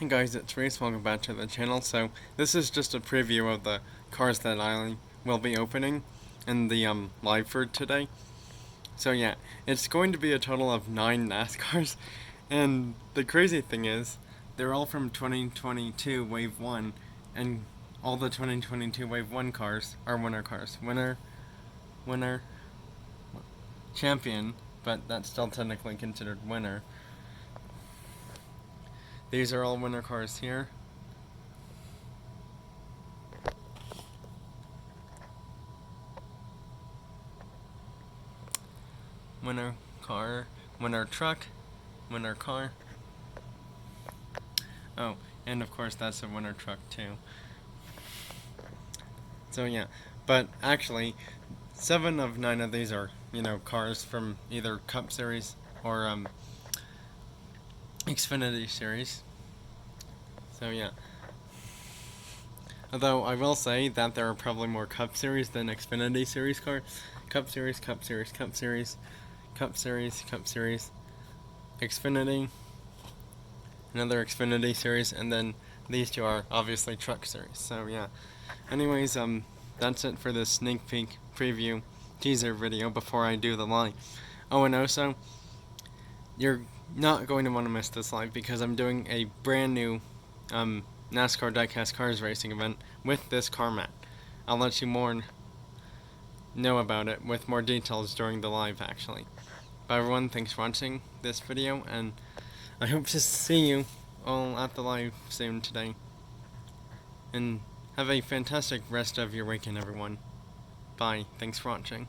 Hey guys, it's Reese, welcome back to the channel. So this is just a preview of the cars that I will be opening in the live for today. So yeah, it's going to be a total of 9 NASCARs, and the crazy thing is, they're all from 2022 Wave 1, and all the 2022 Wave 1 cars are winner cars. Winner, champion, but that's still technically considered winner. These are all winner cars here. Winner car, winner truck, winner car. Oh, and of course that's a winner truck too. So yeah, but actually, 7 of 9 of these are, cars from either Cup Series or Xfinity Series. So yeah. Although I will say that there are probably more Cup Series than Xfinity Series cars. Cup Series, Cup Series, Cup Series, Cup Series, Cup Series, Xfinity, another Xfinity Series, and then these two are obviously Truck Series. So yeah. Anyways, that's it for this sneak peek preview teaser video before I do the live. Oh, and also, you're not going to want to miss this live because I'm doing a brand new NASCAR diecast cars racing event with this car mat. I'll let you more know about it with more details during the live, actually. But everyone, thanks for watching this video, and I hope to see you all at the live soon today. And have a fantastic rest of your weekend, everyone. Bye. Thanks for watching.